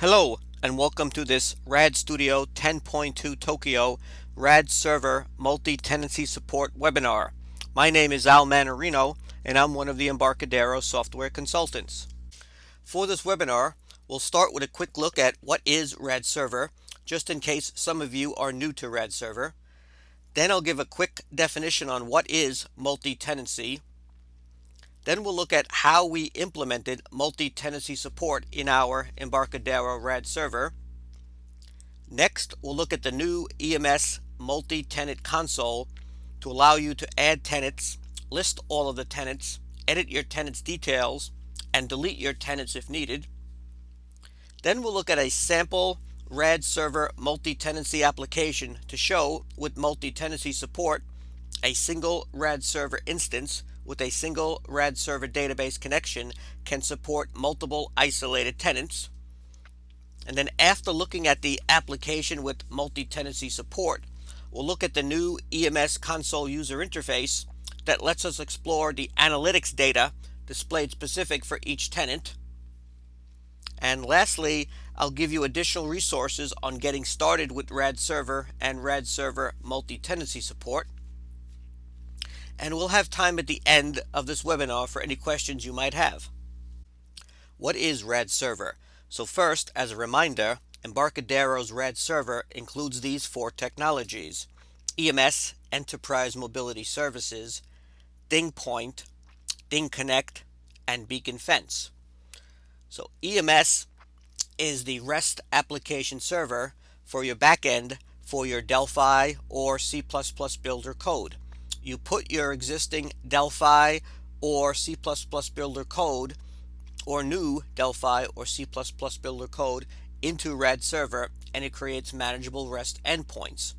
Hello and welcome to this RAD Studio 10.2 Tokyo RAD Server Multi-Tenancy Support webinar. My name is Al Manarino and I'm one of the Embarcadero software consultants. For this webinar, we'll start with a quick look at what is RAD Server, just in case some of you are new to RAD Server. Then I'll give a quick definition on what is multi-tenancy. Then we'll look at how we implemented multi-tenancy support in our Embarcadero RAD server. Next, we'll look at the new EMS multi-tenant console to allow you to add tenants, list all of the tenants, edit your tenants' details, and delete your tenants if needed. Then we'll look at a sample RAD server multi-tenancy application to show with multi-tenancy support a single RAD server instance with a single RAD server database connection can support multiple isolated tenants. And then after looking at the application with multi-tenancy support, we'll look at the new EMS console user interface that lets us explore the analytics data displayed specific for each tenant. And lastly, I'll give you additional resources on getting started with RAD Server and RAD Server multi-tenancy support. And we'll have time at the end of this webinar for any questions you might have. What is RAD Server? So first, as a reminder, Embarcadero's RAD Server includes these four technologies: EMS, Enterprise Mobility Services, DingPoint, DingConnect, and Beacon Fence. So EMS is the REST application server for your backend for your Delphi or C++ builder code. You put your existing Delphi or C++ builder code or new Delphi or C++ builder code into RAD Server and it creates manageable REST endpoints.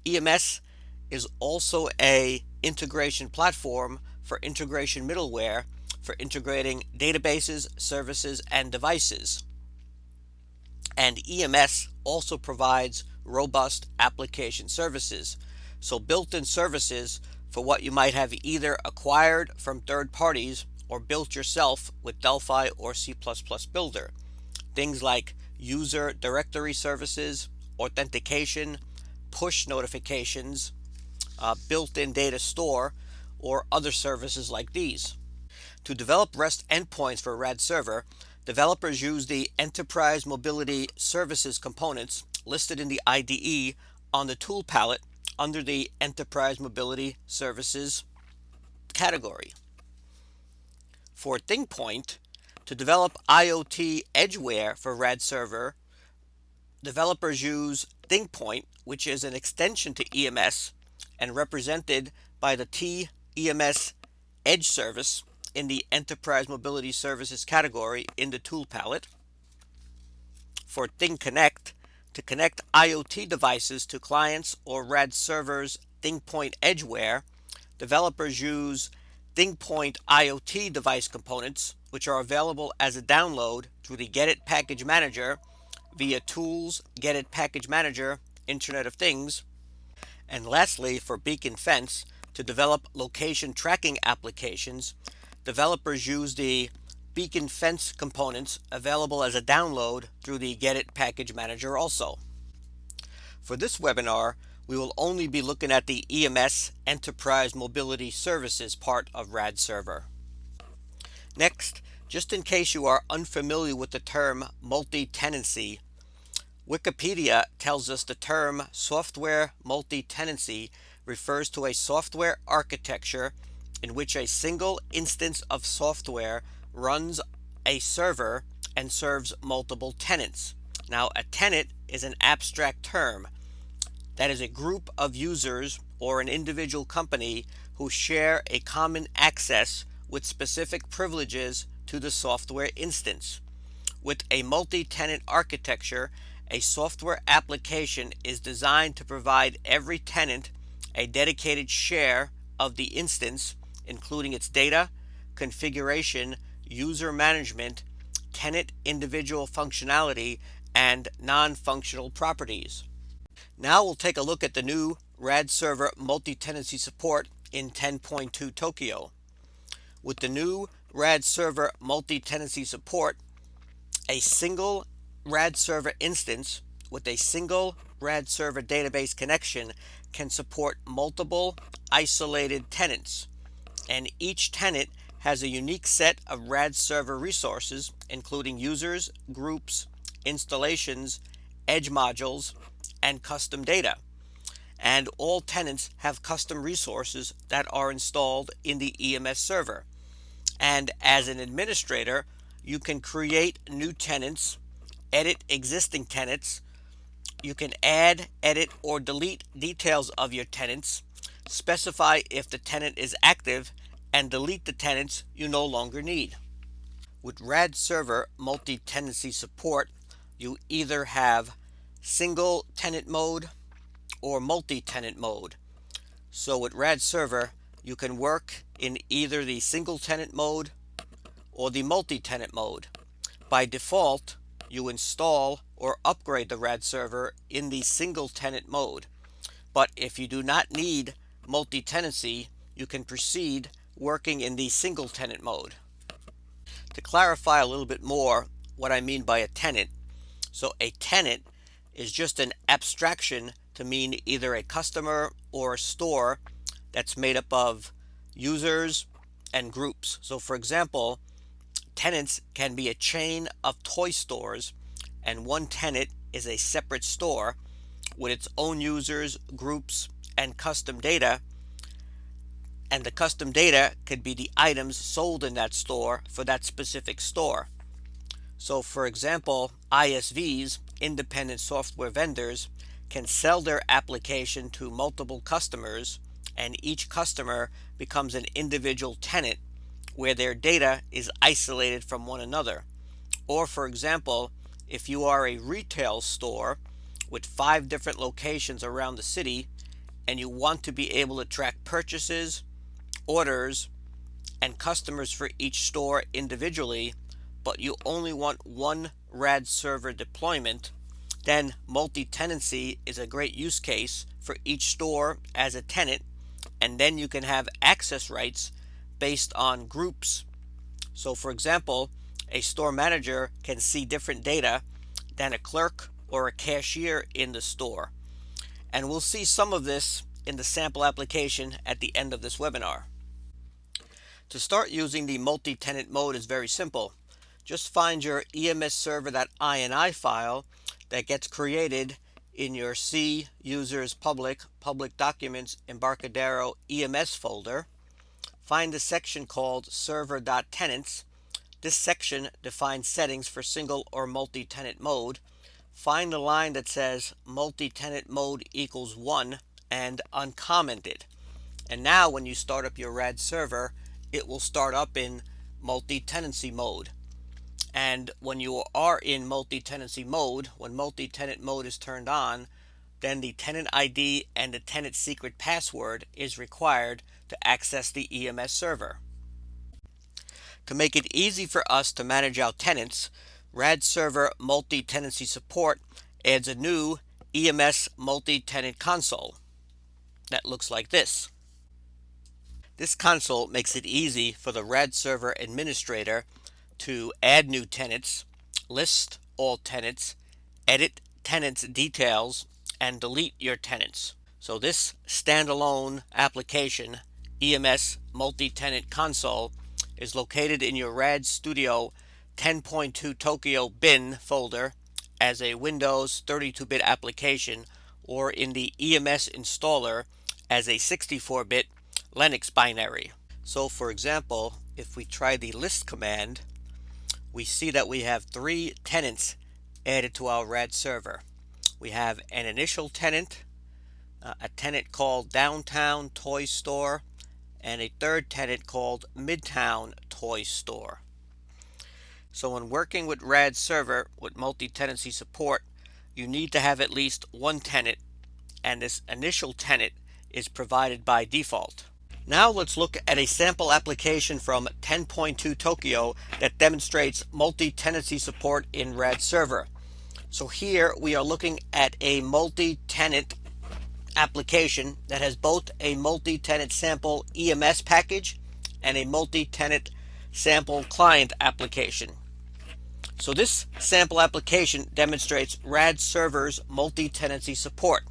EMS is also a integration platform for integration middleware for integrating databases, services, and devices. And EMS also provides robust application services. So built-in services for what you might have either acquired from third parties or built yourself with Delphi or C++ Builder. Things like user directory services, authentication, push notifications, built-in data store, or other services like these. To develop REST endpoints for RAD Server, developers use the Enterprise Mobility Services components listed in the IDE on the tool palette under the Enterprise Mobility Services category. For DingPoint, to develop IoT edgeware for RAD Server, developers use DingPoint, which is an extension to EMS and represented by the T-EMS Edge service in the Enterprise Mobility Services category in the tool palette. For DingConnect, to connect IoT devices to clients or RAD Server's DingPoint edgeware, developers use DingPoint IoT device components, which are available as a download through the Get It Package Manager via Tools, Get It Package Manager, Internet of Things. And lastly, for Beacon Fence, to develop location tracking applications, developers use the Beacon Fence components available as a download through the Get It Package Manager also. For this webinar, we will only be looking at the EMS Enterprise Mobility Services part of RAD Server. Next, just in case you are unfamiliar with the term multi-tenancy, Wikipedia tells us the term software multi-tenancy refers to a software architecture in which a single instance of software runs a server and serves multiple tenants. Now, a tenant is an abstract term. That is a group of users or an individual company who share a common access with specific privileges to the software instance. With a multi-tenant architecture, a software application is designed to provide every tenant a dedicated share of the instance, including its data, configuration, user management, tenant individual functionality, and non-functional properties. Now we'll take a look at the new RAD Server Multi-Tenancy Support in 10.2 Tokyo. With the new RAD Server Multi-Tenancy Support, a single RAD Server instance with a single RAD Server database connection can support multiple isolated tenants, and each tenant has a unique set of RAD Server resources, including users, groups, installations, edge modules, and custom data. And all tenants have custom resources that are installed in the EMS server. And as an administrator, you can create new tenants, edit existing tenants. You can add, edit, or delete details of your tenants, specify if the tenant is active, and delete the tenants you no longer need. With RAD Server Multi-Tenancy Support, you either have single tenant mode or multi-tenant mode. So with RAD Server, you can work in either the single tenant mode or the multi-tenant mode. By default, you install or upgrade the RAD server in the single tenant mode. But if you do not need multi-tenancy, you can proceed working in the single tenant mode. To clarify a little bit more what I mean by a tenant, so a tenant is just an abstraction to mean either a customer or a store that's made up of users and groups. So for example, tenants can be a chain of toy stores, and one tenant is a separate store with its own users, groups, and custom data. And the custom data could be the items sold in that store for that specific store. So for example, ISVs, independent software vendors, can sell their application to multiple customers, and each customer becomes an individual tenant where their data is isolated from one another. Or for example, if you are a retail store with 5 different locations around the city and you want to be able to track purchases, orders, and customers for each store individually, but you only want one RAD server deployment, then multi-tenancy is a great use case for each store as a tenant, and then you can have access rights based on groups. So for example, a store manager can see different data than a clerk or a cashier in the store. And we'll see some of this in the sample application at the end of this webinar. To start using the multi-tenant mode is very simple. Just find your EMS server.ini file that gets created in your C users public documents Embarcadero EMS folder. Find the section called server.tenants. This section defines settings for single or multi-tenant mode. Find the line that says multi-tenant mode equals 1 and uncomment it. And now when you start up your RAD server, it will start up in multi-tenancy mode. And when you are in multi-tenancy mode, when multi-tenant mode is turned on, then the tenant ID and the tenant secret password is required to access the EMS server. To make it easy for us to manage our tenants, RAD Server Multi-Tenancy Support adds a new EMS multi-tenant console that looks like this. This console makes it easy for the RAD Server Administrator to add new tenants, list all tenants, edit tenants details, and delete your tenants. So this standalone application, EMS Multi-Tenant Console, is located in your RAD Studio 10.2 Tokyo bin folder as a Windows 32-bit application, or in the EMS installer as a 64-bit Linux binary. So for example, if we try the list command, we see that we have 3 tenants added to our RAD server. We have an initial tenant, a tenant called Downtown Toy Store, and a third tenant called Midtown Toy Store. So when working with RAD server with multi-tenancy support, you need to have at least one tenant, and this initial tenant is provided by default. Now let's look at a sample application from 10.2 Tokyo that demonstrates multi-tenancy support in RAD server. So here we are looking at a multi-tenant application that has both a multi-tenant sample EMS package and a multi-tenant sample client application. So this sample application demonstrates RAD Server's multi-tenancy support.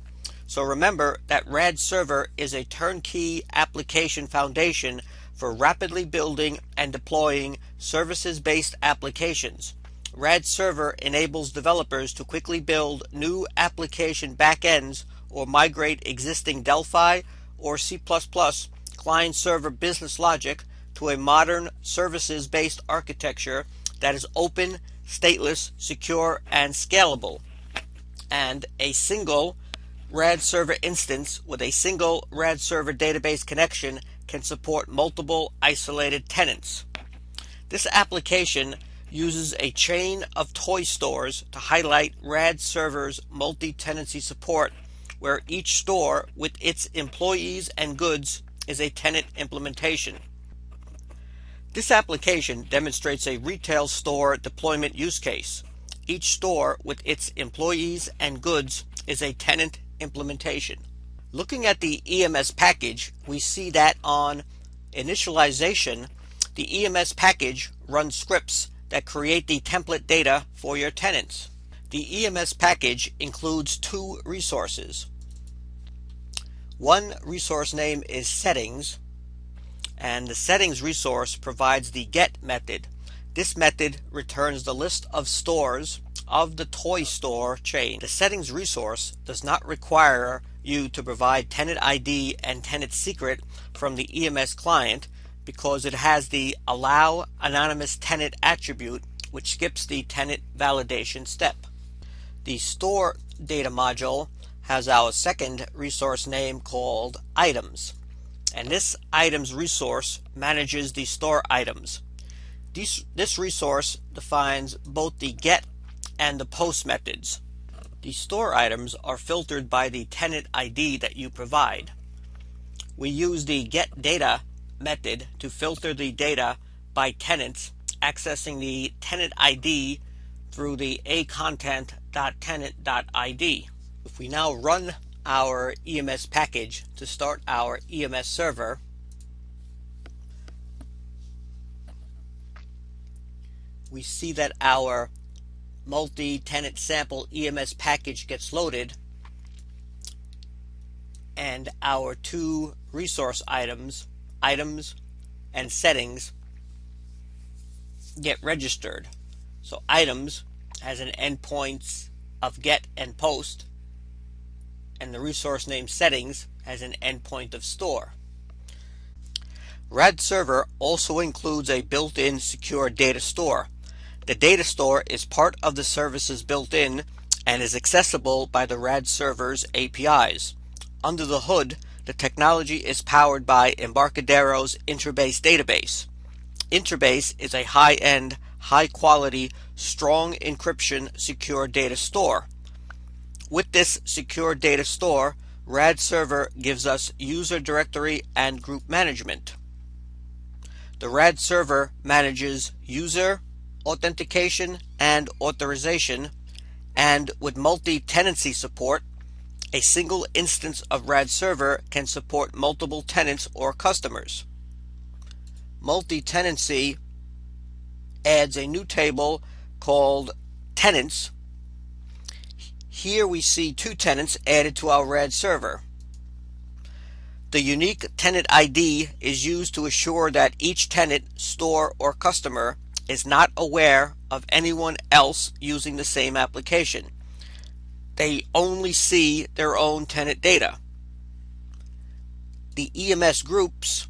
So remember that RAD Server is a turnkey application foundation for rapidly building and deploying services-based applications. RAD Server enables developers to quickly build new application backends or migrate existing Delphi or C++ client-server business logic to a modern services-based architecture that is open, stateless, secure, and scalable. And a single RAD Server instance with a single RAD Server database connection can support multiple isolated tenants. This application uses a chain of toy stores to highlight RAD Server's multi-tenancy support, where each store with its employees and goods is a tenant implementation. This application demonstrates a retail store deployment use case. Each store with its employees and goods is a tenant implementation. Looking at the EMS package, we see that on initialization, the EMS package runs scripts that create the template data for your tenants. The EMS package includes two resources. One resource name is settings, and the settings resource provides the get method. This method returns the list of stores of the toy store chain. The settings resource does not require you to provide tenant ID and tenant secret from the EMS client because it has the allow anonymous tenant attribute, which skips the tenant validation step. The store data module has our second resource name called items, and this items resource manages the store items. This resource defines both the get and the post methods. The store items are filtered by the tenant ID that you provide. We use the get data method to filter the data by tenants, accessing the tenant ID through the acontent.tenant.id. If we now run our EMS package to start our EMS server, we see that our multi-tenant sample EMS package gets loaded and our two resource items and settings get registered. So items has an endpoints of get and post, and the resource name settings has an endpoint of store. RAD Server also includes a built-in secure data store. The data store is part of the services built in and is accessible by the RAD Server's APIs. Under the hood, the technology is powered by Embarcadero's Interbase database. Interbase is a high-end, high-quality, strong encryption secure data store. With this secure data store, RAD Server gives us user directory and group management. The RAD Server manages user authentication and authorization, and with multi-tenancy support, a single instance of RAD Server can support multiple tenants or customers. Multi-tenancy adds a new table called Tenants. Here we see two tenants added to our RAD Server. The unique tenant ID is used to assure that each tenant, store, or customer is not aware of anyone else using the same application. They only see their own tenant data. The Ems Groups,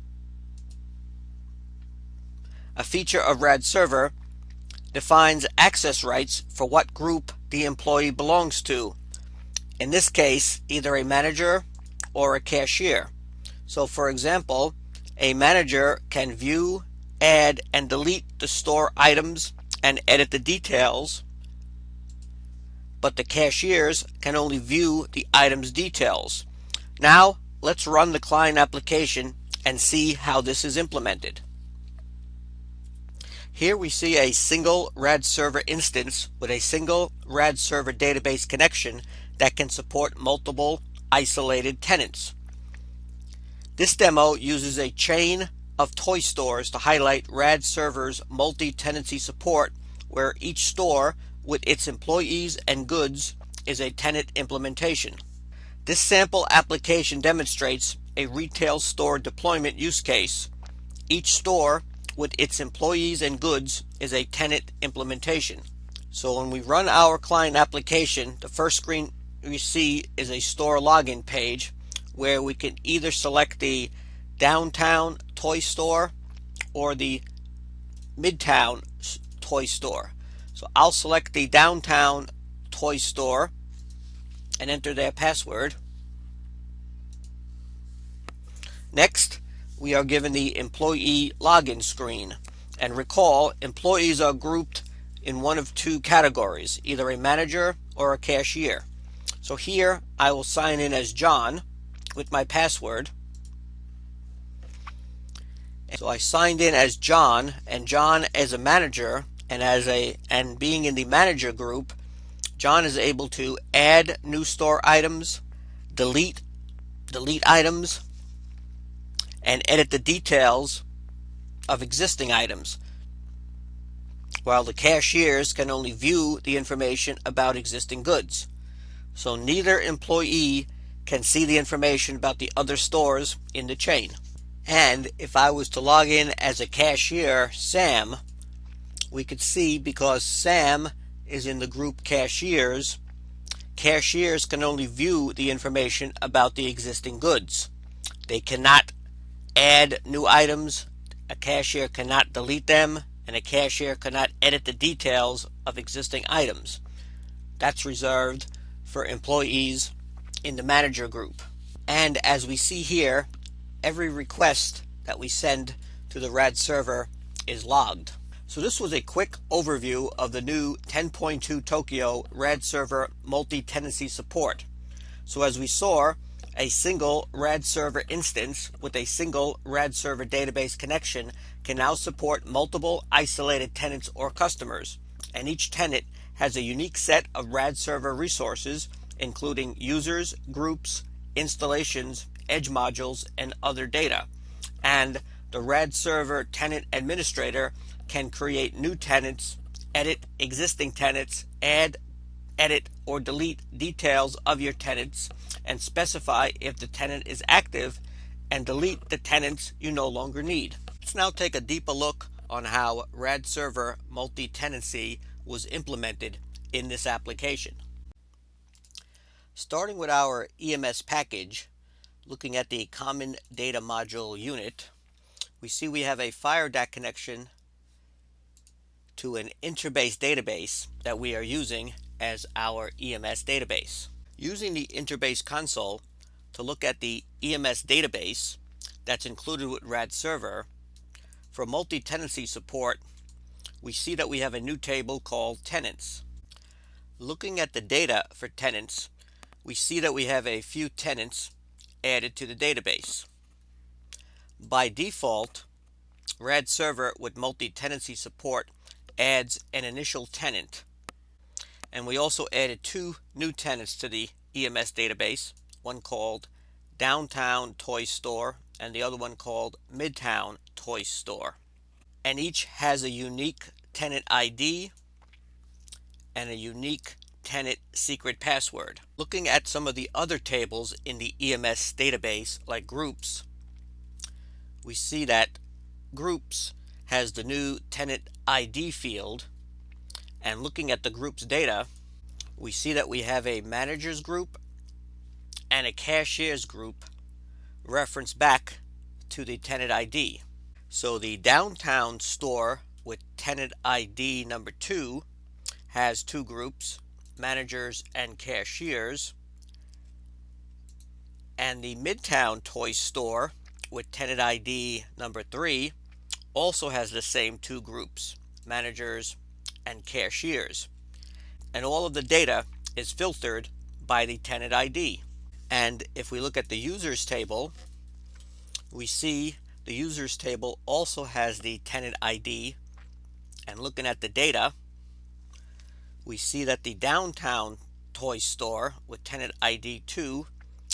a feature of RAD Server, defines access rights for what group the employee belongs to. In this case, either a manager or a cashier. So for example, a manager can view, add, and delete the store items and edit the details, but the cashiers can only view the items details. Now let's run the client application and see how this is implemented. Here we see a single RAD Server instance with a single RAD Server database connection that can support multiple isolated tenants. This demo uses a chain of toy stores to highlight RAD Server's multi-tenancy support, where each store with its employees and goods is a tenant implementation. This sample application demonstrates a retail store deployment use case. Each store with its employees and goods is a tenant implementation. So when we run our client application, the first screen we see is a store login page where we can either select the downtown toy store or the midtown toy store. So I'll select the downtown toy store and enter their password. Next, we are given the employee login screen. And recall, employees are grouped in one of two categories, either a manager or a cashier. So here I will sign in as John with my password. So I signed in as John, and John as a manager, and being in the manager group, John is able to add new store items, delete items, and edit the details of existing items, while the cashiers can only view the information about existing goods. So neither employee can see the information about the other stores in the chain. And if I was to log in as a cashier, Sam, we could see, because Sam is in the group cashiers, cashiers can only view the information about the existing goods. They cannot add new items, a cashier cannot delete them, and a cashier cannot edit the details of existing items. That's reserved for employees in the manager group. And as we see here, every request that we send to the RAD server is logged. So this was a quick overview of the new 10.2 Tokyo RAD Server Multi-tenancy Support. So as we saw, a single RAD server instance with a single RAD server database connection can now support multiple isolated tenants or customers, and each tenant has a unique set of RAD server resources, including users, groups, installations, edge modules, and other data. And the RAD Server Tenant Administrator can create new tenants, edit existing tenants, add, edit, or delete details of your tenants, and specify if the tenant is active, and delete the tenants you no longer need. Let's now take a deeper look on how RAD Server Multi-Tenancy was implemented in this application. Starting with our EMS package, looking at the Common Data Module unit, we see we have a FireDAC connection to an interbase database that we are using as our EMS database. Using the interbase console to look at the EMS database that's included with RAD Server, for multi-tenancy support, we see that we have a new table called Tenants. Looking at the data for tenants, we see that we have a few tenants added to the database. By default, RAD Server with multi-tenancy support adds an initial tenant. And we also added two new tenants to the EMS database, one called Downtown Toy Store and the other one called Midtown Toy Store. And each has a unique tenant ID and a unique tenant secret password. Looking at some of the other tables in the EMS database, like groups, we see that groups has the new tenant ID field, and looking at the group's data, we see that we have a managers group and a cashiers group reference back to the tenant ID. So the downtown store with tenant ID number 2 has two groups, managers and cashiers, and the Midtown toy store with tenant ID number 3 also has the same two groups, managers and cashiers. And all of the data is filtered by the tenant ID. And if we look at the users table, we see the users table also has the tenant ID. And looking at the data, we see that the downtown toy store with tenant ID 2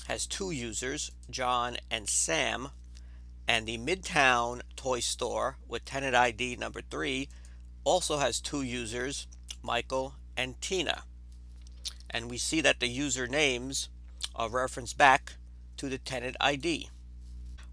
has two users, John and Sam, and the Midtown toy store with tenant ID number 3 also has two users, Michael and Tina. And we see that the user names are referenced back to the tenant ID.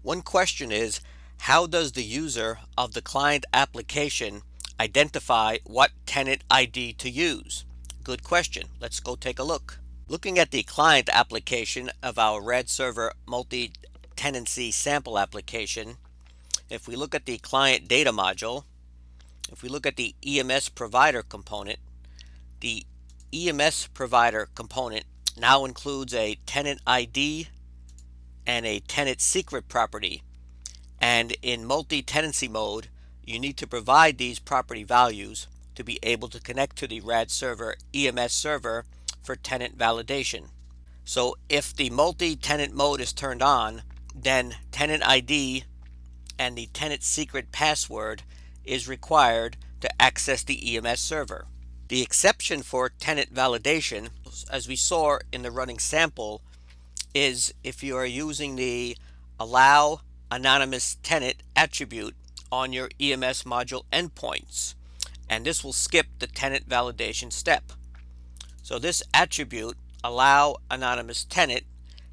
One question is, how does the user of the client application identify what tenant ID to use? Good question. Let's go take a look. Looking at the client application of our RAD Server Multi-Tenancy sample application, if we look at the client data module, if we look at the EMS provider component, the EMS provider component now includes a tenant ID and a tenant secret property. And in multi-tenancy mode, you need to provide these property values to be able to connect to the RAD Server EMS server for tenant validation. So if the multi-tenant mode is turned on, then tenant ID and the tenant secret password is required to access the EMS server. The exception for tenant validation, as we saw in the running sample, is if you are using the allow anonymous tenant attribute on your EMS module endpoints, and this will skip the tenant validation step. So this attribute, allow anonymous tenant,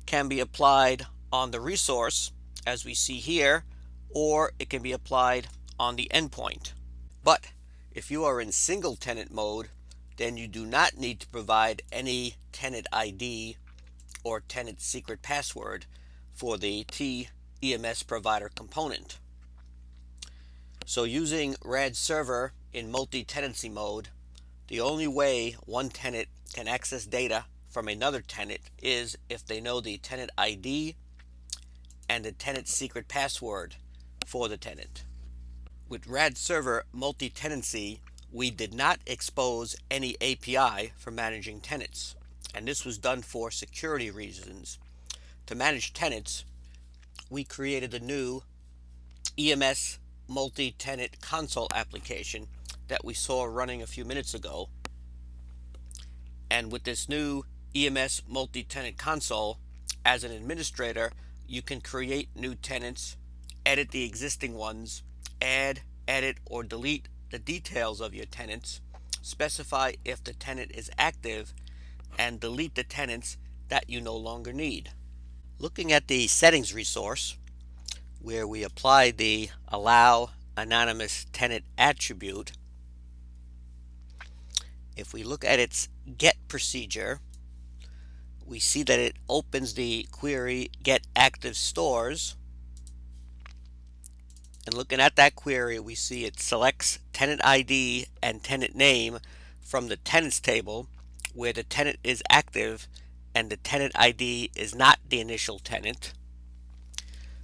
can be applied on the resource as we see here, or it can be applied on the endpoint. But if you are in single tenant mode, then you do not need to provide any tenant ID or tenant secret password for the TEMS provider component. So using RAD Server in multi-tenancy mode, the only way one tenant can access data from another tenant is if they know the tenant ID and the tenant secret password for the tenant. With RAD Server Multi-Tenancy, we did not expose any API for managing tenants, and this was done for security reasons. To manage tenants, we created a new EMS multi-tenant console application that we saw running a few minutes ago. And with this new EMS multi-tenant console, as an administrator, you can create new tenants, edit the existing ones, add, edit, or delete the details of your tenants, specify if the tenant is active, and delete the tenants that you no longer need. Looking at the settings resource, where we apply the allow anonymous tenant attribute, if we look at its get procedure, we see that it opens the query get active stores. And looking at that query, we see it selects tenant ID and tenant name from the tenants table where the tenant is active and the tenant ID is not the initial tenant.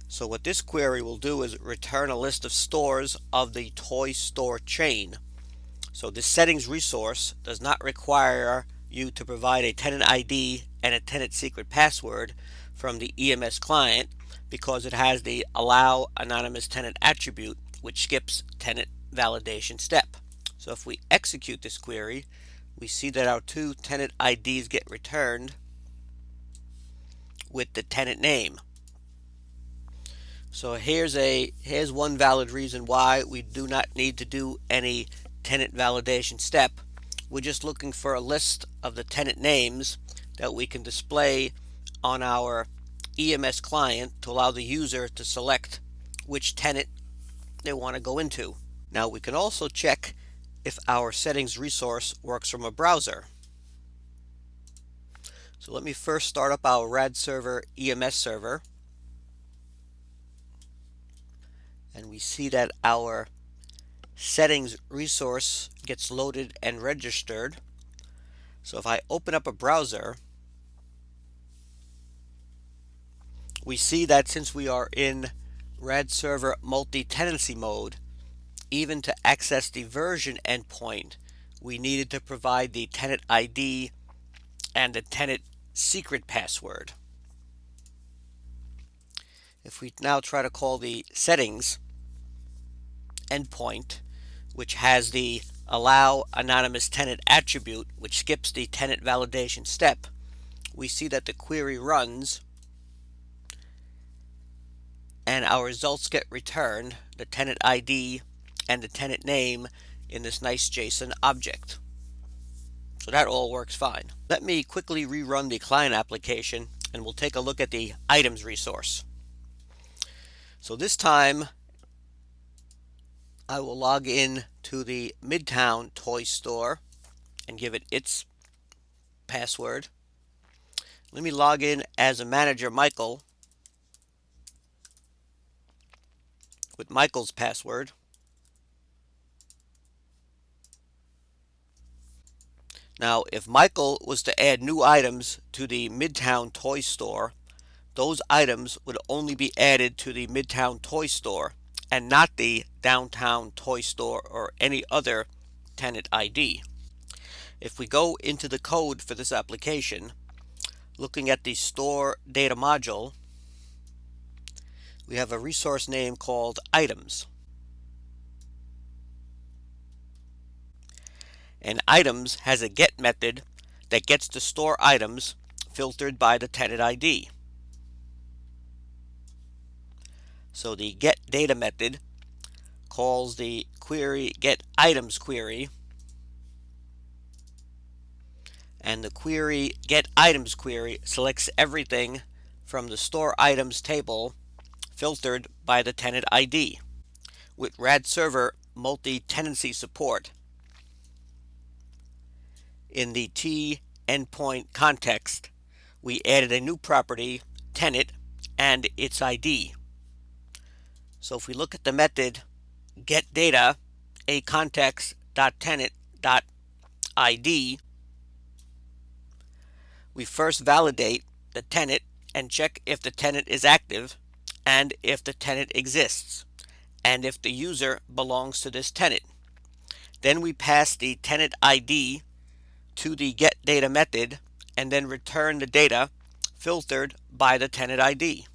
So what this query will do is return a list of stores of the toy store chain. So this settings resource does not require you to provide a tenant ID and a tenant secret password from the EMS client because it has the allow anonymous tenant attribute, which skips tenant validation step. So if we execute this query, we see that our two tenant IDs get returned with the tenant name. So here's one valid reason why we do not need to do any tenant validation step. We're just looking for a list of the tenant names that we can display on our EMS client to allow the user to select which tenant they want to go into. Now we can also check if our settings resource works from a browser. So let me first start up our RAD Server EMS server. And we see that our settings resource gets loaded and registered. So if I open up a browser, we see that since we are in RAD Server multi-tenancy mode, even to access the version endpoint, we needed to provide the tenant ID and the tenant secret password. If we now try to call the settings endpoint, which has the allow anonymous tenant attribute, which skips the tenant validation step, we see that the query runs and our results get returned. The tenant ID and the tenant name in this nice JSON object. So that all works fine. Let me quickly rerun the client application and we'll take a look at the items resource. So this time I will log in to the Midtown Toy Store and give it its password. Let me log in as a manager, Michael, with Michael's password. Now, if Michael was to add new items to the Midtown Toy Store, those items would only be added to the Midtown Toy Store and not the Downtown Toy Store or any other tenant ID. If we go into the code for this application, looking at the store data module, we have a resource name called items. And items has a get method that gets the store items filtered by the tenant ID. So the get data method calls the query get items query, and the query get items query selects everything from the store items table filtered by the tenant ID. With RAD Server Multi-Tenancy Support, in the T endpoint context, we added a new property, tenant, and its ID. So if we look at the method getData acontext.tenant.id, we first validate the tenant and check if the tenant is active and if the tenant exists and if the user belongs to this tenant. Then we pass the tenant ID to the getData method and then return the data filtered by the tenant ID.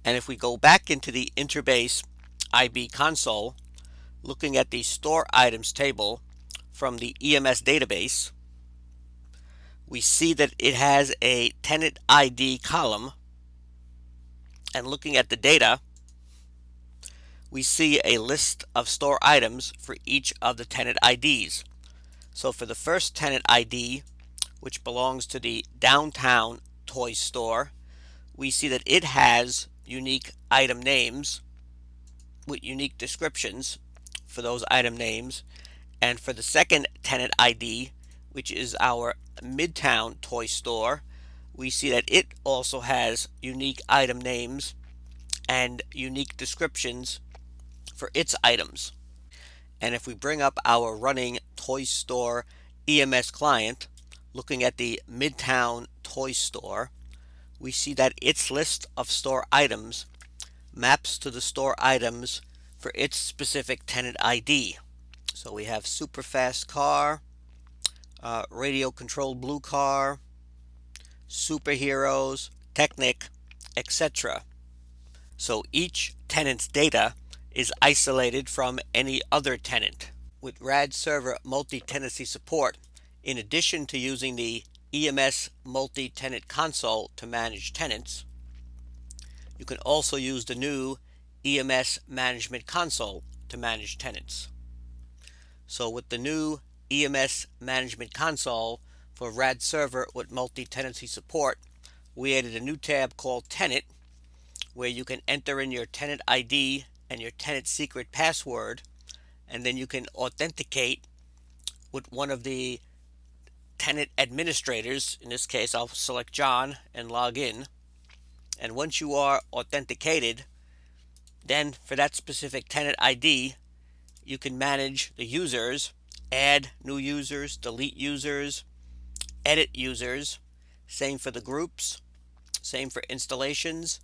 And if we go back into the Interbase IB console, looking at the store items table from the EMS database, we see that it has a tenant ID column, and looking at the data, we see a list of store items for each of the tenant IDs. So for the first tenant ID, which belongs to the Downtown Toy Store, we see that it has unique item names with unique descriptions for those item names. And for the second tenant ID, which is our Midtown Toy Store, we see that it also has unique item names and unique descriptions for its items. And if we bring up our running Toy Store EMS client, looking at the Midtown Toy Store, we see that its list of store items maps to the store items for its specific tenant ID. So we have super fast car, radio controlled blue car, superheroes, Technic, etc. So each tenant's data is isolated from any other tenant. With RAD Server Multi-Tenancy Support, in addition to using the EMS multi-tenant console to manage tenants, you can also use the new EMS Management Console to manage tenants. So with the new EMS Management Console for RAD Server with Multi-Tenancy Support, we added a new tab called Tenant, where you can enter in your tenant ID and your tenant secret password, and then you can authenticate with one of the tenant administrators. In this case, I'll select John and log in. And once you are authenticated, then for that specific tenant ID, you can manage the users, add new users, delete users, edit users. Same for the groups, same for installations,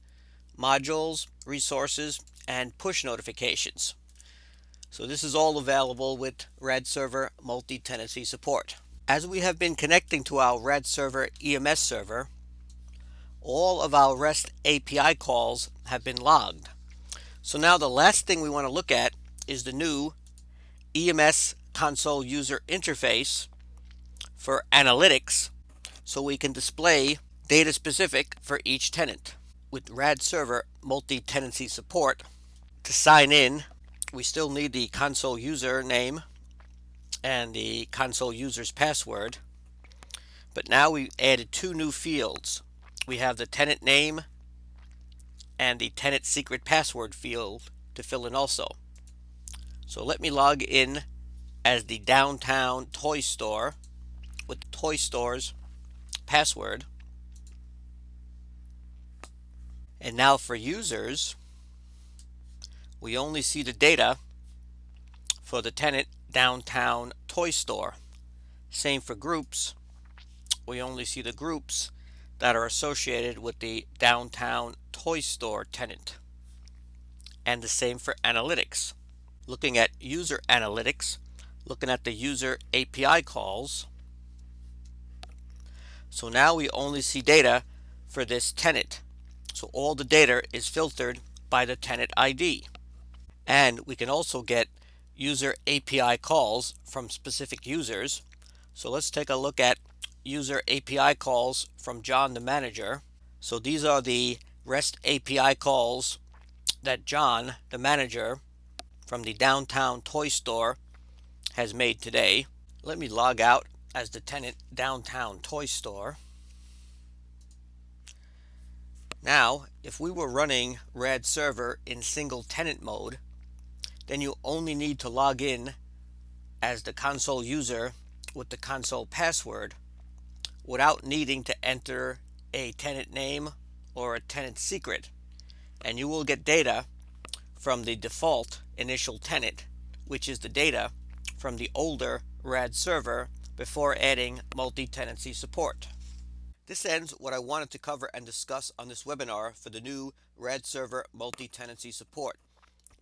modules, resources, and push notifications. So this is all available with RAD Server Multi-Tenancy Support. As we have been connecting to our RAD Server EMS server, all of our REST API calls have been logged. So now the last thing we want to look at is the new EMS console user interface for analytics, so we can display data specific for each tenant. With RAD Server Multi-Tenancy Support, to sign in, we still need the console username and the console user's password. But now we added two new fields. We have the tenant name and the tenant secret password field to fill in also. So let me log in as the downtown toy store with the toy store's password. And now for users, we only see the data for the tenant downtown toy store. Same for groups. We only see the groups that are associated with the downtown toy store tenant. And the same for analytics. Looking at user analytics, looking at the user API calls. So now we only see data for this tenant. So all the data is filtered by the tenant ID. And we can also get user API calls from specific users. So let's take a look at user API calls from John the manager. So these are the REST API calls that John the manager from the downtown toy store has made today. Let me log out as the tenant downtown toy store. Now, if we were running RAD Server in single tenant mode, then you only need to log in as the console user with the console password without needing to enter a tenant name or a tenant secret, and you will get data from the default initial tenant, which is the data from the older RAD server before adding multi-tenancy support. This ends what I wanted to cover and discuss on this webinar for the new RAD Server Multi-Tenancy Support.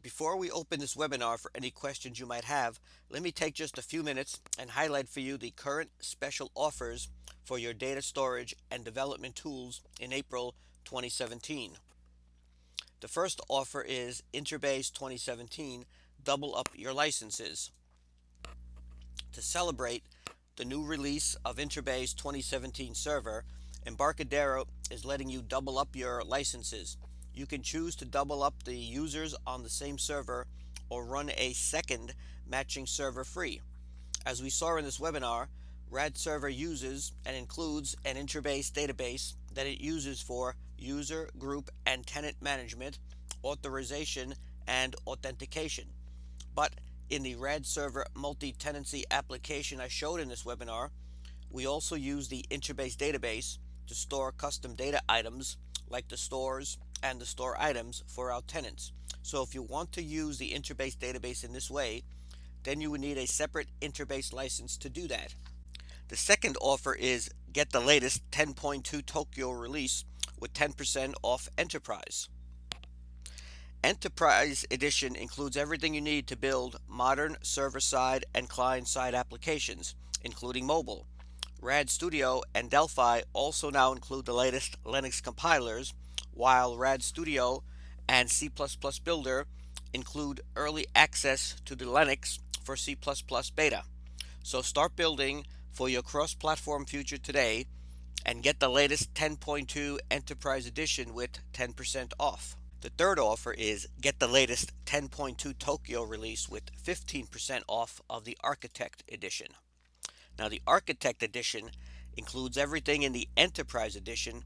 Before we open this webinar for any questions you might have, let me take just a few minutes and highlight for you the current special offers for your data storage and development tools in April 2017. The first offer is Interbase 2017, double up your licenses. To celebrate the new release of Interbase 2017 server, Embarcadero is letting you double up your licenses. You can choose to double up the users on the same server or run a second matching server free. As we saw in this webinar, RAD Server uses and includes an Interbase database that it uses for user, group, and tenant management, authorization, and authentication. But in the RAD Server Multi-Tenancy application I showed in this webinar, we also use the Interbase database to store custom data items like the stores and the store items for our tenants. So if you want to use the Interbase database in this way, then you would need a separate Interbase license to do that. The second offer is get the latest 10.2 Tokyo release with 10% off Enterprise. Enterprise Edition includes everything you need to build modern server-side and client-side applications, including mobile. RAD Studio and Delphi also now include the latest Linux compilers, while RAD Studio and C++ Builder include early access to the Linux for C++ beta. So start building for your cross-platform future today and get the latest 10.2 Enterprise Edition with 10% off. The third offer is get the latest 10.2 Tokyo release with 15% off of the Architect Edition. Now the Architect Edition includes everything in the Enterprise Edition,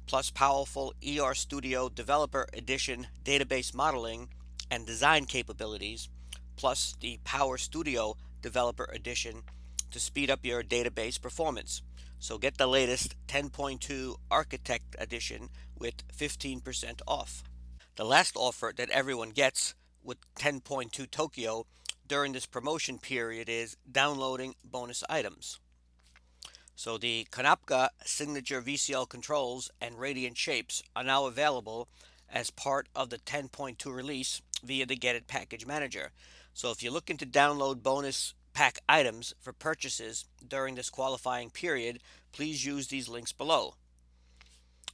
plus powerful ER Studio Developer Edition database modeling and design capabilities, plus the Power Studio Developer Edition to speed up your database performance. So get the latest 10.2 Architect Edition with 15% off. The last offer that everyone gets with 10.2 Tokyo during this promotion period is downloading bonus items. So the Konopka Signature VCL controls and Radiant shapes are now available as part of the 10.2 release via the Get It Package Manager. So if you're looking to download bonus pack items for purchases during this qualifying period, please use these links below.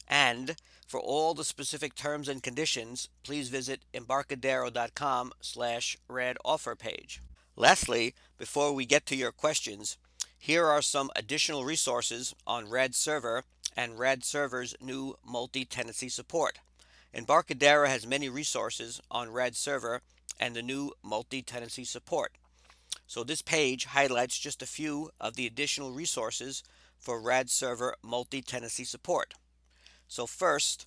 And for all the specific terms and conditions, please visit embarcadero.com/rad offer page. Lastly, before we get to your questions, here are some additional resources on RAD Server and RAD Server's new multi-tenancy support. Embarcadero has many resources on RAD Server and the new multi-tenancy support. So this page highlights just a few of the additional resources for RAD Server Multi-Tenancy Support. So first,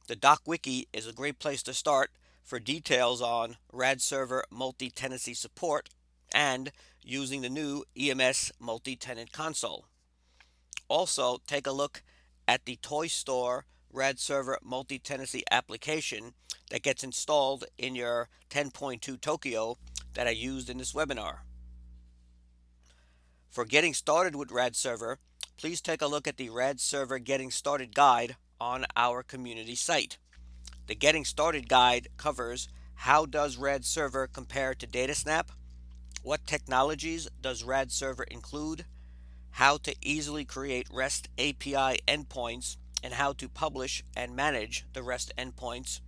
the Doc Wiki is a great place to start for details on RAD Server Multi-Tenancy Support and using the new EMS Multi-Tenant Console. Also, take a look at the Toy Store RAD Server Multi-Tenancy application that gets installed in your 10.2 Tokyo that I used in this webinar. For getting started with RAD Server, please take a look at the RAD Server Getting Started Guide on our community site. The Getting Started Guide covers how does RAD Server compare to DataSnap, what technologies does RAD Server include, how to easily create REST API endpoints, and how to publish and manage the REST endpoints,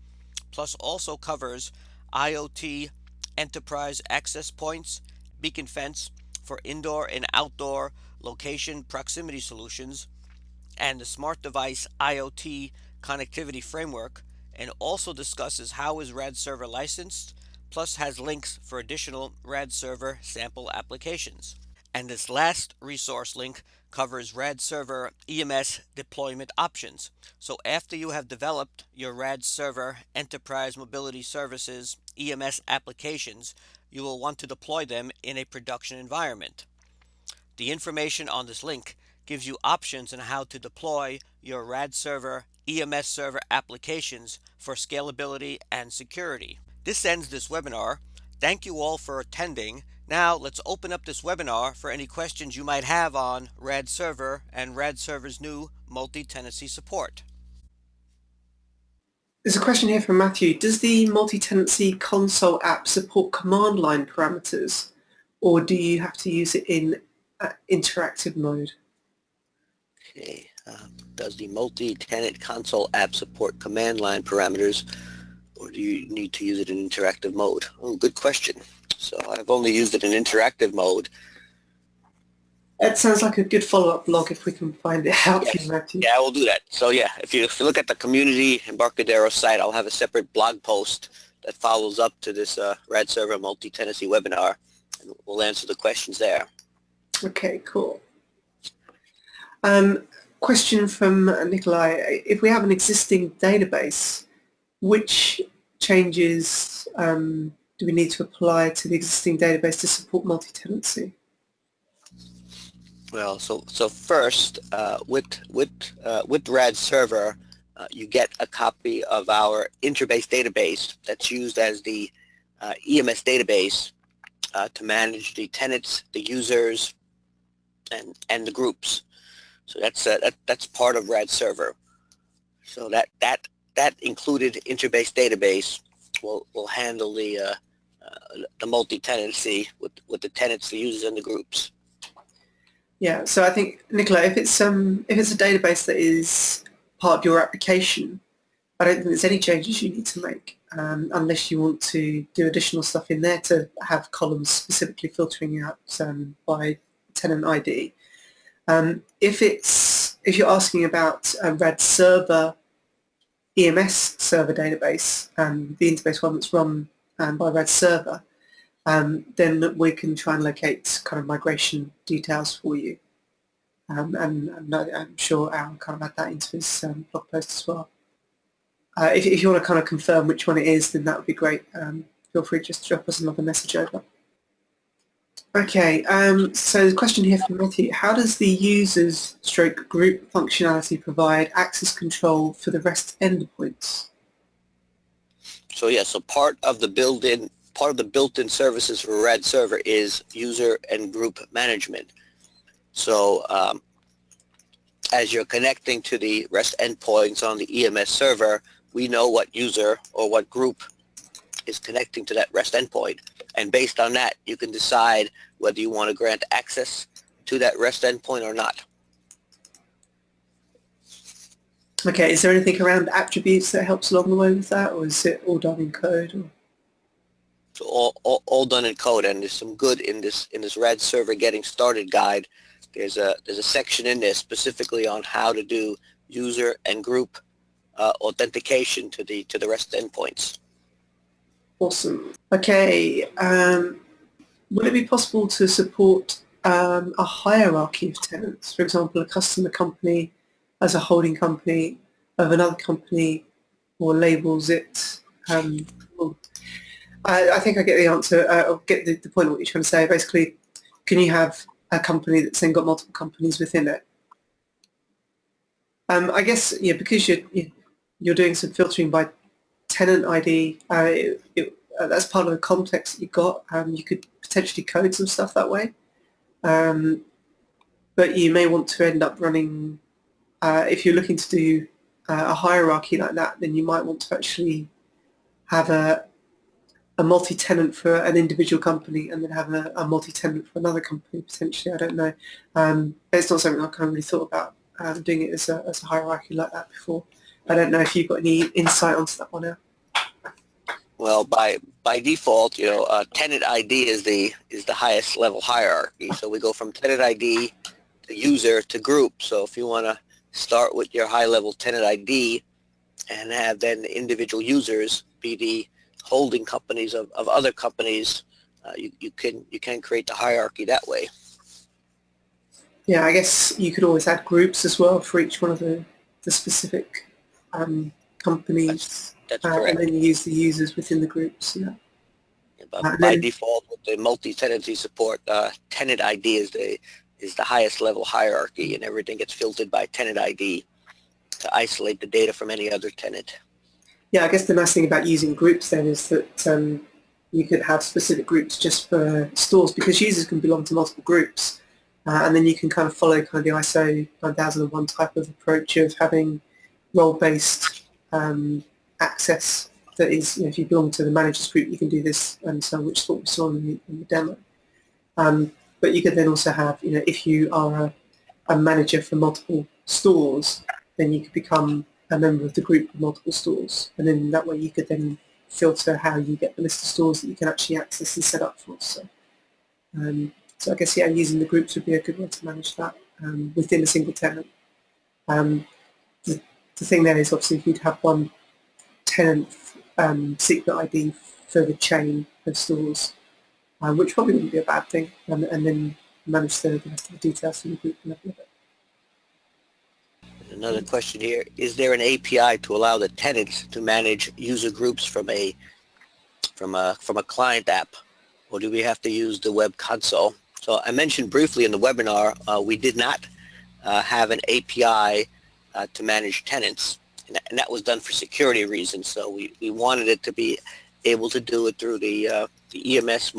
plus also covers IoT enterprise access points, beacon fence for indoor and outdoor location proximity solutions, and the smart device IoT connectivity framework, and also discusses how is RAD Server licensed, plus has links for additional RAD Server sample applications. And this last resource link covers RAD Server EMS deployment options. So after you have developed your RAD Server Enterprise Mobility Services EMS applications, you will want to deploy them in a production environment. The information on this link gives you options on how to deploy your RAD Server EMS server applications for scalability and security. This ends this webinar. Thank you all for attending. Now let's open up this webinar for any questions you might have on RAD Server and RAD Server's new multi-tenancy support. There's a question here from Matthew. Does the multi-tenancy console app support command line parameters, or do you have to use it in interactive mode? Okay. Does the multi-tenant console app support command line parameters, or do you need to use it in interactive mode? Oh, good question. So I've only used it in interactive mode. That sounds like a good follow-up blog if we can find it out. Yes. Matthew. Yeah, we'll do that. So yeah, if you look at the community Embarcadero site, I'll have a separate blog post that follows up to this RAD Server Multi-Tenancy webinar, and we'll answer the questions there. Okay, cool. Question from Nikolai. If we have an existing database, which changes do we need to apply to the existing database to support multi-tenancy? Well, so first, with RAD Server, you get a copy of our interbase database that's used as the EMS database to manage the tenants, the users, and the groups. So that's part of RAD Server. So that included interbase database will handle the multi-tenancy with the tenants, the users, and the groups. Yeah, so I think, Nicola, if it's a database that is part of your application, I don't think there's any changes you need to make unless you want to do additional stuff in there to have columns specifically filtering out by tenant ID. If you're asking about a RAD Server EMS server database, the interface one that's run by RAD Server, then we can try and locate kind of migration details for you. And I'm sure Aaron kind of add that into his blog post as well. If you want to kind of confirm which one it is, then that would be great. Feel free to just drop us another message over. Okay, so the question here from Matthew, how does the users / group functionality provide access control for the REST endpoints? So yeah, so part of the built-in services for RAD Server is user and group management. So as you're connecting to the REST endpoints on the EMS server, we know what user or what group is connecting to that REST endpoint. And based on that, you can decide whether you want to grant access to that REST endpoint or not. Okay, is there anything around attributes that helps along the way with that, or is it all done in code? Or? So all done in code, and there's some good in this RAD Server Getting Started guide. There's a section in there specifically on how to do user and group authentication to the REST endpoints. Awesome. Okay. Will it be possible to support a hierarchy of tenants? For example, a customer company as a holding company of another company, or labels it. Well, I think I get the answer. I get the point of what you're trying to say. Basically, can you have a company that's then got multiple companies within it? I guess, yeah, because you're doing some filtering by tenant ID. That's part of the context that you've got. You could potentially code some stuff that way, but you may want to end up running. If you're looking to do a hierarchy like that, then you might want to actually have a multi-tenant for an individual company and then have a multi-tenant for another company potentially. I don't know. It's not something I've kind of really thought about doing it as a hierarchy like that before. I don't know if you've got any insight onto that one now. Well, by default, tenant ID is the highest level hierarchy. So we go from tenant ID to user to group. So if you want to start with your high level tenant ID and have then individual users be the holding companies of other companies, you can create the hierarchy that way. Yeah, I guess you could always add groups as well for each one of the specific companies. That's correct. And then you use the users within the groups. Yeah. But by default, with the multi-tenancy support, tenant ID is the highest level hierarchy, and everything gets filtered by tenant ID to isolate the data from any other tenant. Yeah, I guess the nice thing about using groups then is that you could have specific groups just for stores, because users can belong to multiple groups, and then you can kind of follow kind of the ISO 9001 type of approach of having role-based access. That is, if you belong to the managers group, you can do this, and so which is what we saw in the demo. But you could then also have, if you are a manager for multiple stores, then you could become a member of the group of multiple stores, and then that way you could then filter how you get the list of stores that you can actually access and set up for. So I guess, yeah, using the groups would be a good way to manage that within a single tenant. The thing there is, obviously, if you'd have one tenant secret ID for the chain of stores, which probably wouldn't be a bad thing, and then manage the rest of the details from the group level of it. Another question here: is there an API to allow the tenants to manage user groups from a client app, or do we have to use the web console? So I mentioned briefly in the webinar, we did not have an API to manage tenants, and that was done for security reasons. So we wanted it to be able to do it through the EMS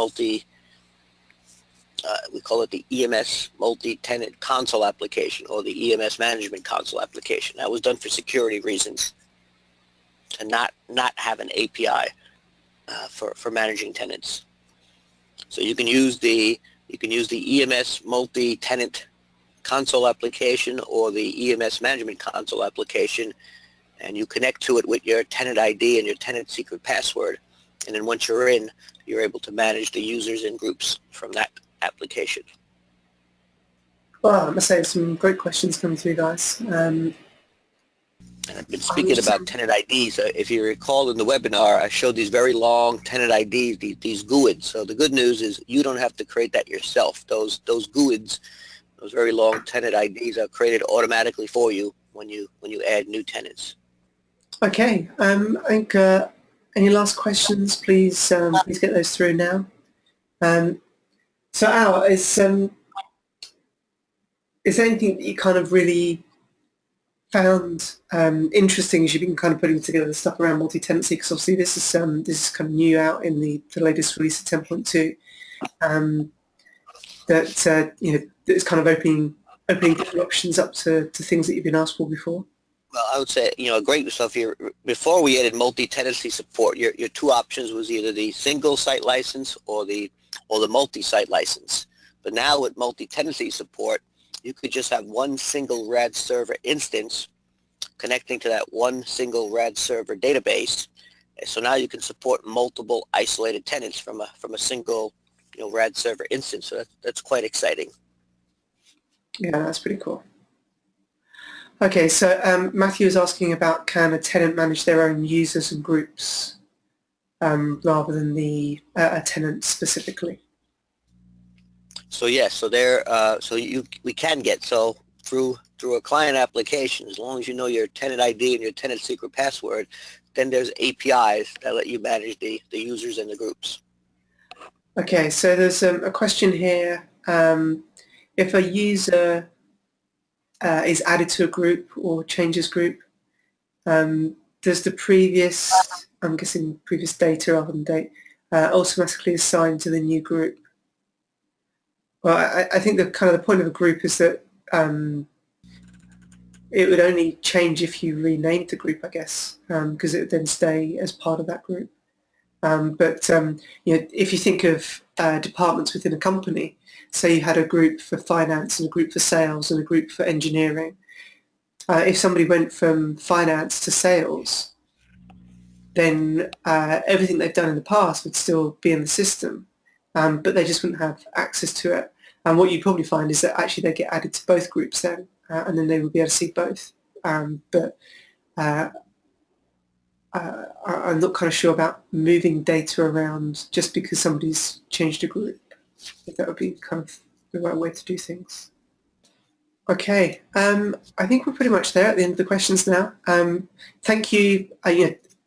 we call it the EMS Multi-Tenant Console application, or the EMS Management Console application. That was done for security reasons, to not have an API for managing tenants. So you can use the EMS Multi-Tenant Console application or the EMS Management Console application, and you connect to it with your tenant ID and your tenant secret password. And then once you're in, you're able to manage the users and groups from that application. Well, I must say, some great questions coming through, guys. And I've been speaking about tenant IDs. If you recall in the webinar, I showed these very long tenant IDs, these GUIDs. So the good news is you don't have to create that yourself. Those GUIDs, those very long tenant IDs, are created automatically for you when you add new tenants. Okay. I think any last questions? Please get those through now. So Al, is there anything that you kind of really found interesting as you've been kind of putting together the stuff around multi-tenancy? Because obviously this is kind of new out in the latest release of 10.2. That's kind of opening different options up to things that you've been asked for before. Well, I would say, great stuff here. Before we added multi-tenancy support, your two options was either the single site license or the multi-site license. But now with multi-tenancy support, you could just have one single RAD server instance connecting to that one single RAD server database. So now you can support multiple isolated tenants from a single RAD server instance. So that's quite exciting. Yeah, that's pretty cool. Okay, so Matthew is asking about, can a tenant manage their own users and groups rather than a tenant specifically? So yes, so we can get through a client application, as long as you know your tenant ID and your tenant secret password, then there's APIs that let you manage the users and the groups. Okay, so there's a question here. If a user is added to a group or changes group, does the previous, I'm guessing previous data rather than date, automatically assign to the new group? Well, I think the kind of the point of a group is that it would only change if you renamed the group, I guess, because it would then stay as part of that group. But if you think of departments within a company, say you had a group for finance and a group for sales and a group for engineering. If somebody went from finance to sales, then everything they've done in the past would still be in the system, but they just wouldn't have access to it. And what you probably find is that actually they get added to both groups then, and then they will be able to see both. But I'm not kind of sure about moving data around just because somebody's changed a group. If that would be kind of the right way to do things. Okay, I think we're pretty much there at the end of the questions now. Thank you.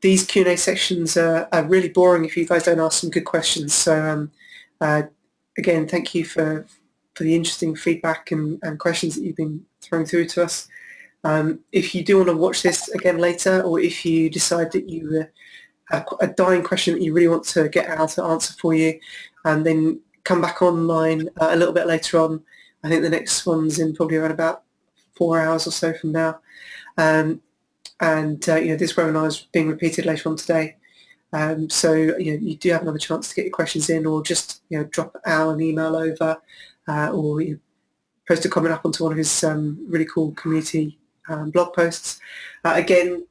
These Q&A sections are really boring if you guys don't ask some good questions. So again, thank you for the interesting feedback and questions that you've been throwing through to us. If you do want to watch this again later, or if you decide that you have a dying question that you really want to get Al to answer for you, then come back online a little bit later on. I think the next one's in probably around about 4 hours or so from now. This webinar is being repeated later on today. So you do have another chance to get your questions in, or just drop Al an email over, or post a comment up onto one of his really cool community blog posts. Again,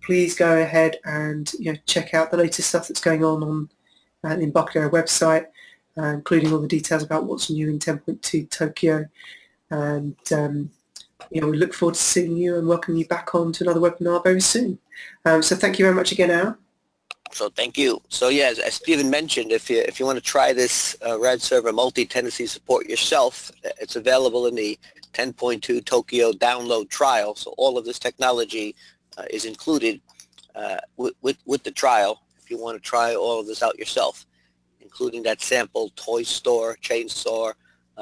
please go ahead and check out the latest stuff that's going on the Embarcadero website, including all the details about what's new in 10.2 Tokyo. And we look forward to seeing you and welcoming you back on to another webinar very soon. So thank you very much again, Al. So thank you. So yeah, as Stephen mentioned, if you want to try this RAD Server Multi-Tenancy Support yourself, it's available in the 10.2 Tokyo download trial. So all of this technology is included with the trial if you want to try all of this out yourself, including that sample toy store, chainsaw,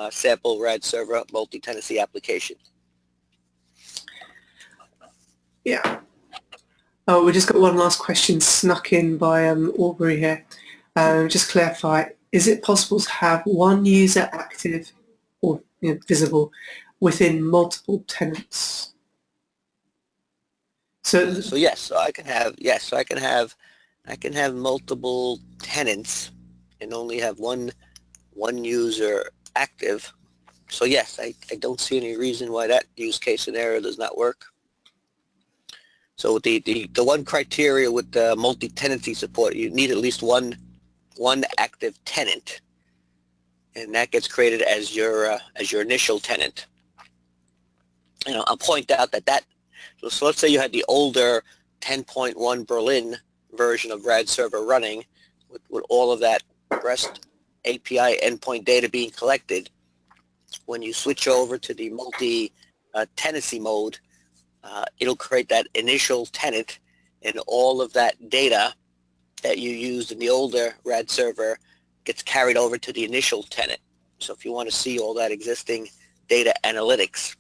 sample RAD Server Multi-Tenancy application. Yeah. Oh, we just got one last question snuck in by Aubrey here. Just clarify, is it possible to have one user active or visible within multiple tenants? So yes, so I can have multiple tenants and only have one user active. So yes, I don't see any reason why that use case scenario does not work. So the one criteria with the multi-tenancy support, you need at least one active tenant, and that gets created as your initial tenant. I'll point out that so let's say you had the older 10.1 Berlin version of RAD Server running with all of that REST API endpoint data being collected. When you switch over to the multi-tenancy mode, it'll create that initial tenant, and all of that data that you used in the older RAD server gets carried over to the initial tenant. So if you want to see all that existing data analytics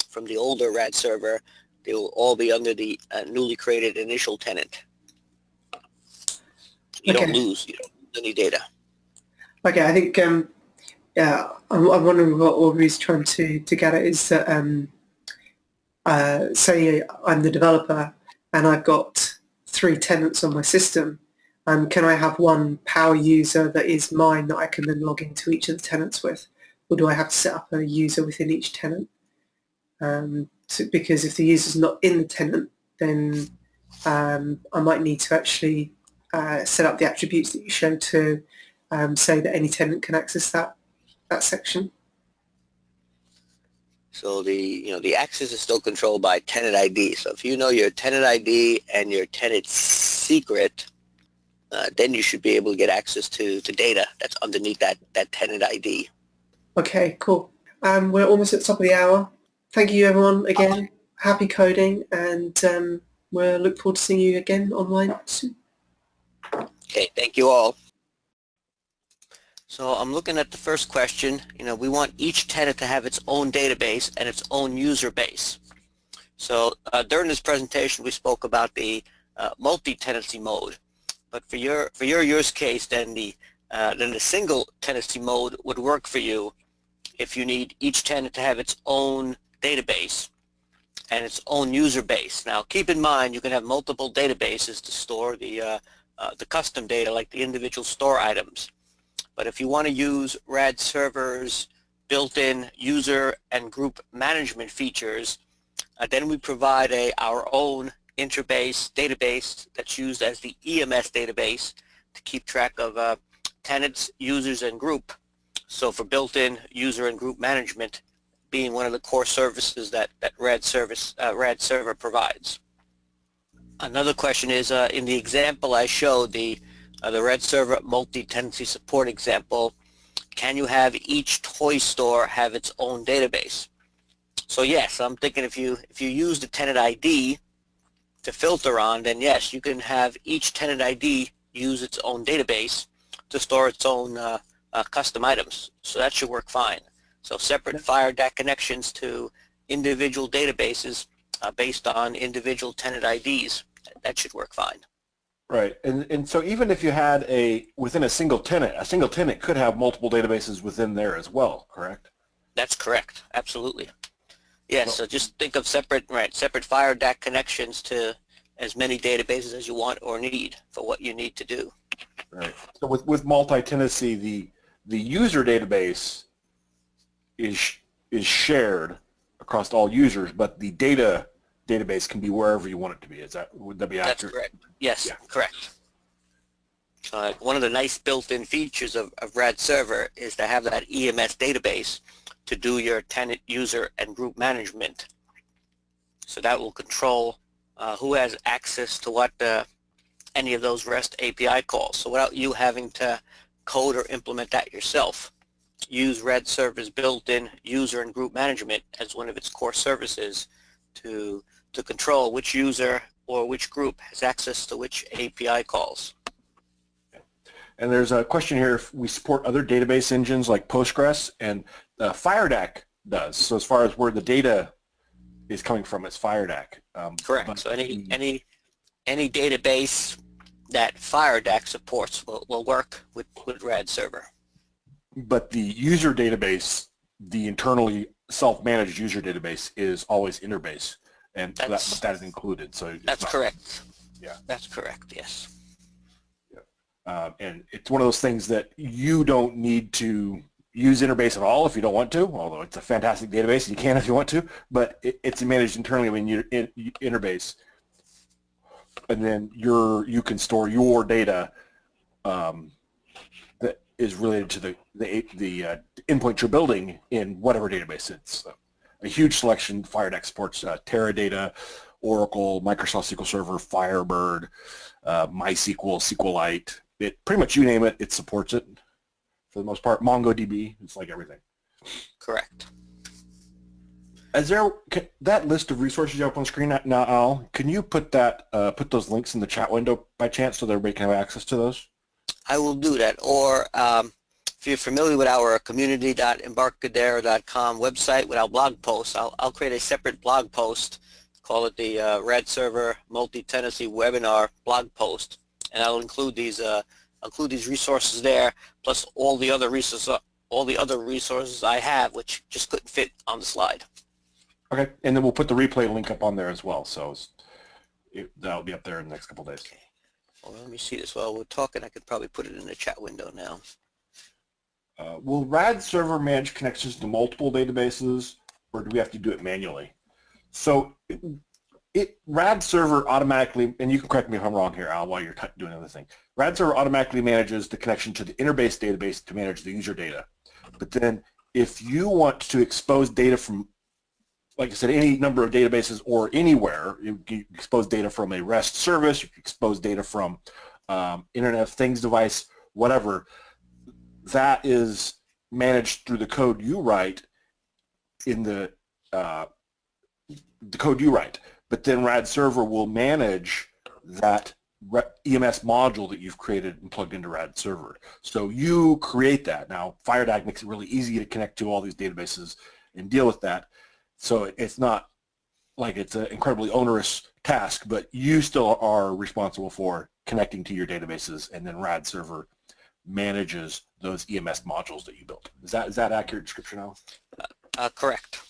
from the older RAD server, they will all be under the newly created initial tenant. You don't lose any data. Okay, I think I'm wondering what Aubrey's trying to get at is that say I'm the developer and I've got 3 tenants on my system. Can I have one power user that is mine that I can then log into each of the tenants with? Or do I have to set up a user within each tenant? Because if the user's not in the tenant, then I might need to actually set up the attributes that you showed to say that any tenant can access that section. So the access is still controlled by tenant ID. So if you know your tenant ID and your tenant secret, then you should be able to get access to data that's underneath that tenant ID. Okay, cool. We're almost at the top of the hour. Thank you, everyone, again. Happy coding, and we'll look forward to seeing you again online soon. Okay, thank you all. So I'm looking at the first question. We want each tenant to have its own database and its own user base. So during this presentation, we spoke about the multi-tenancy mode. But for your use case, then the single tenancy mode would work for you if you need each tenant to have its own database and its own user base. Now, keep in mind you can have multiple databases to store the custom data, like the individual store items. But if you want to use RAD Server's built-in user and group management features, then we provide our own interbase database that's used as the EMS database to keep track of tenants, users, and group. So for built-in user and group management being one of the core services that RAD Server provides. Another question is, in the example I showed, the RAD Server Multi-tenancy Support example, can you have each toy store have its own database? So yes, I'm thinking if you use the tenant ID to filter on, then yes, you can have each tenant ID use its own database to store its own custom items. So that should work fine. So separate Fire DAC connections to individual databases based on individual tenant IDs, that should work fine. Right, and so even if you had within a single tenant could have multiple databases within there as well, correct? That's correct, absolutely. Yes, so just think of separate Fire DAC connections to as many databases as you want or need for what you need to do. Right. So with multi-tenancy, the user database is shared across all users, but the database can be wherever you want it to be. Would that be accurate? That's correct. Yes, yeah. Correct. One of the nice built-in features of RAD Server is to have that EMS database to do your tenant, user, and group management. So that will control who has access to what any of those REST API calls. So without you having to code or implement that yourself, use RAD Server's built-in user and group management as one of its core services to control which user or which group has access to which API calls. And there's a question here if we support other database engines like Postgres, and FireDAC does. So as far as where the data is coming from, it's FireDAC. Correct. So any database that FireDAC supports will work with RAD Server. But the user database, the internally self-managed user database, is always interbase, and that is included. So that's correct. Yeah. That's correct. Yes. And it's one of those things that you don't need to use interbase at all if you don't want to, although it's a fantastic database and you can if you want to, but it's managed internally when you're in interbase, and then you can store your data that is related to the endpoint you're building in whatever database it's. A huge selection. FireDAC supports Teradata, Oracle, Microsoft SQL Server, Firebird, MySQL, SQLite. Pretty much you name it, it supports it for the most part. MongoDB, it's like everything. Correct. Is there that list of resources you have on screen now, Al? Can you put those links in the chat window by chance so that everybody can have access to those? I will do that. Or if you're familiar with our community.embarcadero.com website with our blog posts, I'll create a separate blog post, call it the RAD Server Multi-Tenancy Webinar blog post, and I'll include these resources there, plus all the other resources I have, which just couldn't fit on the slide. Okay, and then we'll put the replay link up on there as well, so that'll be up there in the next couple of days. Okay. Well, let me see this. While we're talking, I could probably put it in the chat window now. Will RAD Server manage connections to multiple databases, or do we have to do it manually? So RAD Server automatically, and you can correct me if I'm wrong here, Al, while you're doing another thing. RAD Server automatically manages the connection to the interbase database to manage the user data. But then if you want to expose data from, like I said, any number of databases or anywhere, you can expose data from a REST service, you can expose data from Internet of Things device, whatever, that is managed through the code you write in the code you write, but then RAD Server will manage that EMS module that you've created and plugged into RAD Server. So you create that. Now, FireDAG makes it really easy to connect to all these databases and deal with that. So it's not like it's an incredibly onerous task, but you still are responsible for connecting to your databases, and then RAD Server manages those EMS modules that you built. Is that accurate description, Al? Correct.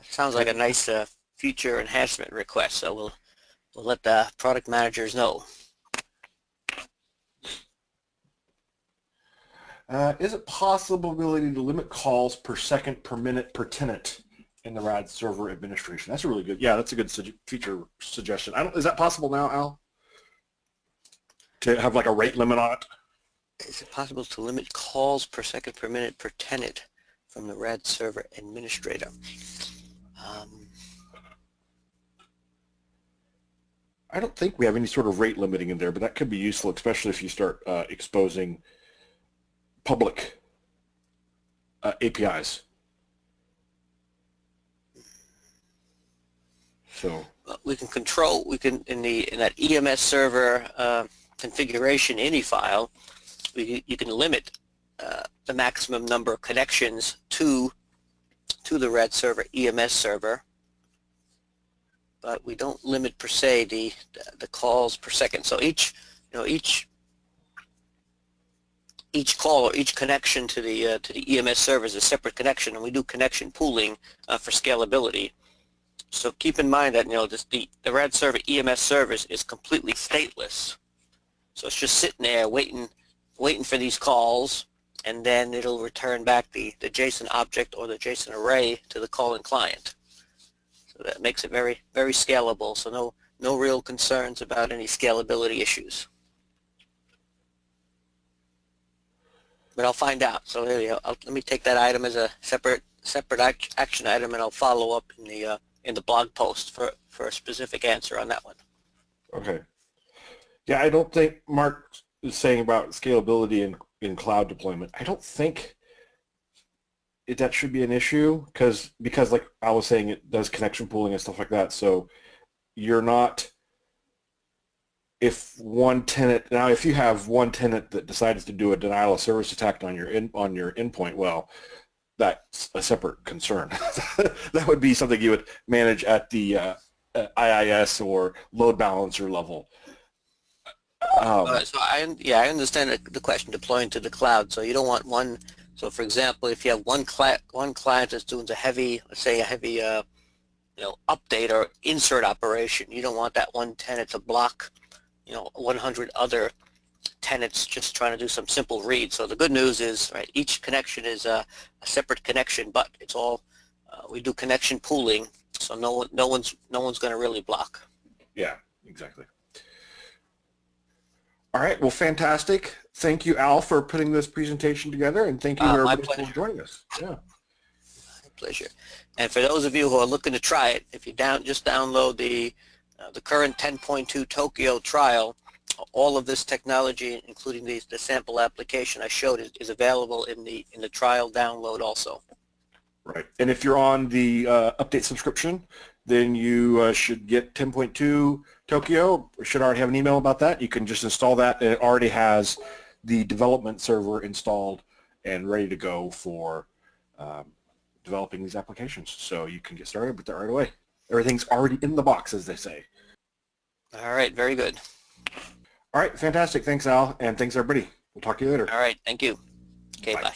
Sounds like a nice feature enhancement request, so we'll let the product managers know. Is it possibility to limit calls per second per minute per tenant in the RAD Server administration? That's a really good, yeah, that's a good feature suggestion. Is that possible now, Al? To have like a rate limit on it? Is it possible to limit calls per second per minute per tenant from the RAD Server Administrator? I don't think we have any sort of rate limiting in there, but that could be useful, especially if you start exposing public APIs. So We can control. We can in that EMS server configuration ini file. You can limit the maximum number of connections to the RAD Server EMS server, but we don't limit per se the calls per second. So each call or each connection to the EMS server is a separate connection, and we do connection pooling for scalability. So keep in mind that the RAD Server EMS service is completely stateless. So it's just sitting there waiting for these calls, and then it'll return back the JSON object or the JSON array to the calling client. So that makes it very, very scalable. So no real concerns about any scalability issues. But I'll find out. So let me take that item as a separate action item, and I'll follow up in the blog post for a specific answer on that one. okay. Yeah, I don't think Mark is saying about scalability in cloud deployment. I don't think that should be an issue because like I was saying, it does connection pooling and stuff like that. So you're not, if you have one tenant that decides to do a denial of service attack on your endpoint, well, that's a separate concern. That would be something you would manage at the IIS or load balancer level. So I understand the question, deploying to the cloud. So you don't want one. So for example, if you have one client that's doing let's say a heavy update or insert operation, you don't want that one tenant to block 100 other tenants just trying to do some simple read. So the good news is, right, each connection is a separate connection, but it's all we do connection pooling, so no one's going to really block. Yeah, exactly. All right, well, fantastic. Thank you, Al, for putting this presentation together, and thank you everybody for joining us. Yeah, My pleasure. And for those of you who are looking to try it, if you just download the current 10.2 Tokyo trial, all of this technology, including the sample application I showed, is available in the trial download also. right. And if you're on the update subscription, then you should get 10.2 Tokyo. Should already have an email about that. You can just install that, and it already has the development server installed and ready to go for developing these applications. So you can get started with that right away. Everything's already in the box, as they say. All right, very good. All right, fantastic. Thanks, Al, and thanks, everybody. We'll talk to you later. All right, thank you. Okay, Bye. bye.